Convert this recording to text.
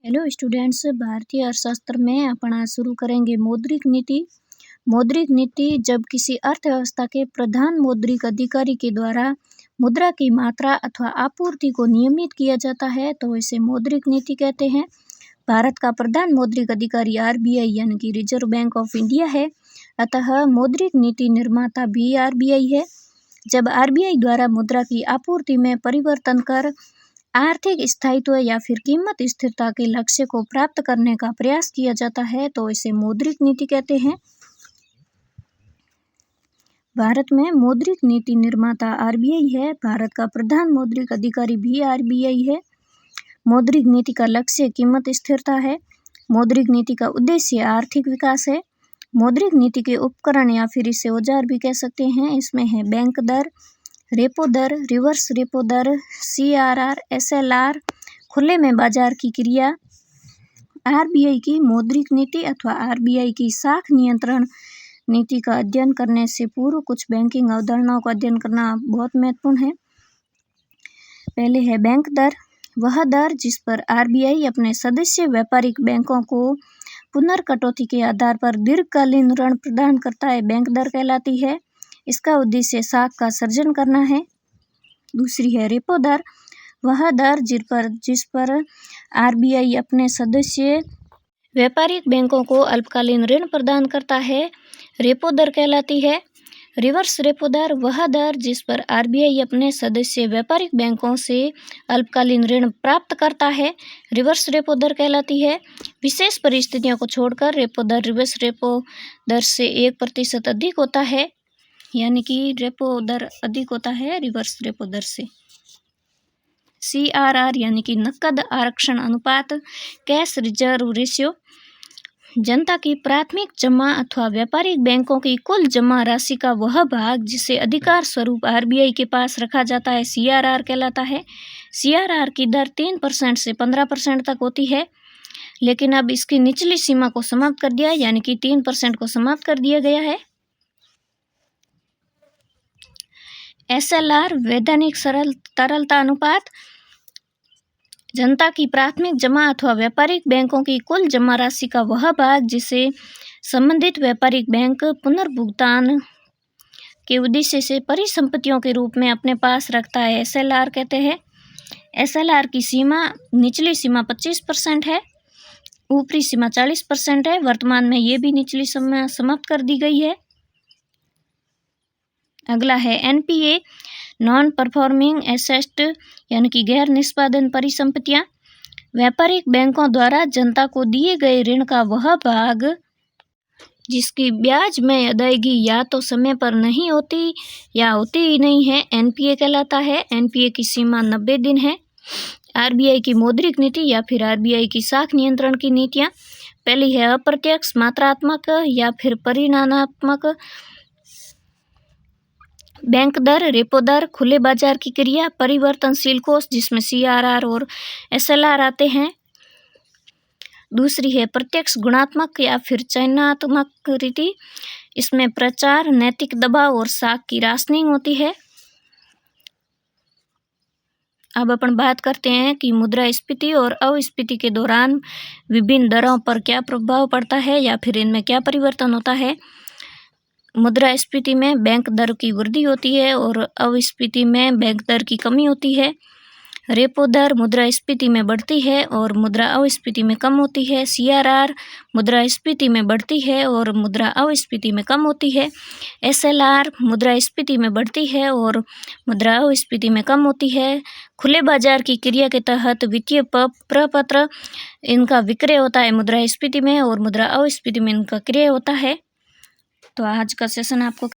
Hello students, भारतीय अर्थशास्त्र में अपन आज शुरू करेंगे मौद्रिक नीति। मौद्रिक नीति जब किसी अर्थव्यवस्था के प्रधान मौद्रिक अधिकारी के द्वारा मुद्रा की मात्रा अथवा आपूर्ति को नियमित किया जाता है तो इसे मौद्रिक नीति कहते हैं। भारत का प्रधान मौद्रिक अधिकारी आरबीआई यानी कि रिजर्व बैंक ऑफ इंडिया है, अतः मौद्रिक नीति निर्माता भी आरबीआई है। जब आरबीआई द्वारा मुद्रा की आपूर्ति में परिवर्तन कर आर्थिक स्थायित्व या फिर कीमत स्थिरता के लक्ष्य को प्राप्त करने का प्रयास किया जाता है तो इसे मौद्रिक नीति कहते हैं। भारत में मौद्रिक नीति निर्माता आरबीआई है। भारत का प्रधान मौद्रिक अधिकारी भी आरबीआई है। मौद्रिक नीति का लक्ष्य कीमत स्थिरता है। मौद्रिक नीति का उद्देश्य आर्थिक विकास है। मौद्रिक नीति के उपकरण या फिर इसे औजार भी कह सकते हैं। इसमें है बैंक दर, रेपो दर, रिवर्स रेपो दर, सीआरआर, एसएलआर, खुले में बाजार की क्रिया। आरबीआई की मौद्रिक नीति अथवा आरबीआई की शाख नियंत्रण नीति का अध्ययन करने से पूर्व कुछ बैंकिंग अवधारणाओं का अध्ययन करना बहुत महत्वपूर्ण है। पहले है बैंक दर, वह दर जिस पर आरबीआई अपने सदस्य व्यापारिक बैंकों को पुनर्कटौती के आधार पर दीर्घकालीन ऋण प्रदान करता है, बैंक दर कहलाती है। इसका उद्देश्य शाख का सृजन करना है। दूसरी है रेपो दर, वह दर जिस पर आरबीआई अपने सदस्य व्यापारिक बैंकों को अल्पकालीन ऋण प्रदान करता है, रेपो दर कहलाती है। रिवर्स रेपो दर, वह दर जिस पर आरबीआई अपने सदस्य व्यापारिक बैंकों से अल्पकालीन ऋण प्राप्त करता है, रिवर्स रेपो दर कहलाती है। विशेष परिस्थितियों को छोड़कर रेपो दर रिवर्स रेपो दर से 1% अधिक होता है, यानी कि रेपो दर अधिक होता है रिवर्स रेपो दर से। सीआरआर यानी कि नकद आरक्षण अनुपात, कैश रिजर्व रेशियो, जनता की प्राथमिक जमा अथवा व्यापारिक बैंकों की कुल जमा राशि का वह भाग जिसे अधिकार स्वरूप आरबीआई के पास रखा जाता है, सीआरआर कहलाता है। सीआरआर की दर 3% से 15% तक होती है, लेकिन अब इसकी निचली सीमा को समाप्त कर दिया, यानी कि 3% को समाप्त कर दिया गया है। एसएलआर वैधानिक तरलता अनुपात, जनता की प्राथमिक जमा अथवा व्यापारिक बैंकों की कुल जमा राशि का वह भाग जिसे संबंधित व्यापारिक बैंक पुनर्भुगतान के उद्देश्य से परिसंपत्तियों के रूप में अपने पास रखता है, एसएलआर कहते हैं। एसएलआर की सीमा, निचली सीमा 25% है, ऊपरी सीमा 40% है। वर्तमान में ये भी निचली सीमा समाप्त कर दी गई है। अगला है एनपीए, नॉन परफॉर्मिंग एसेट यानी कि गैर निष्पादन परिसंपत्तियां। व्यापारिक बैंकों द्वारा जनता को दिए गए ऋण का वह भाग जिसकी ब्याज में अदायगी या तो समय पर नहीं होती या होती ही नहीं है, एनपीए कहलाता है। एनपीए की सीमा 90 दिन है। आरबीआई की मौद्रिक नीति या फिर आरबीआई की शाख नियंत्रण की नीतियां, पहली है अप्रत्यक्ष मात्रात्मक या फिर परिमाणात्मक, बैंक दर, रेपो दर, खुले बाजार की क्रिया, परिवर्तनशील कोष जिसमें सीआरआर और एसएलआर आते हैं। दूसरी है प्रत्यक्ष गुणात्मक या फिर चयनात्मक रीति, इसमें प्रचार, नैतिक दबाव और शाख की राशनिंग होती है। अब अपन बात करते हैं कि मुद्रास्फीति और अस्फीति के दौरान विभिन्न दरों पर क्या प्रभाव पड़ता है या फिर इनमें क्या परिवर्तन होता है। मुद्रास्फीति में बैंक दर की वृद्धि होती है और अस्फीति में बैंक दर की कमी होती है। रेपो दर मुद्रास्फीति में बढ़ती है और मुद्रा अस्फीति में कम होती है। सीआरआर मुद्रास्फीति में बढ़ती है और मुद्रा अस्फीति में कम होती है। एसएलआर मुद्रास्फीति में बढ़ती है और मुद्रा अस्फीति में कम होती है। खुले बाजार की क्रिया के तहत वित्तीय प्रपत्र, इनका विक्रय होता है मुद्रास्फीति में और मुद्रा अस्फीति में इनका क्रय होता है। तो आज का सेशन आपको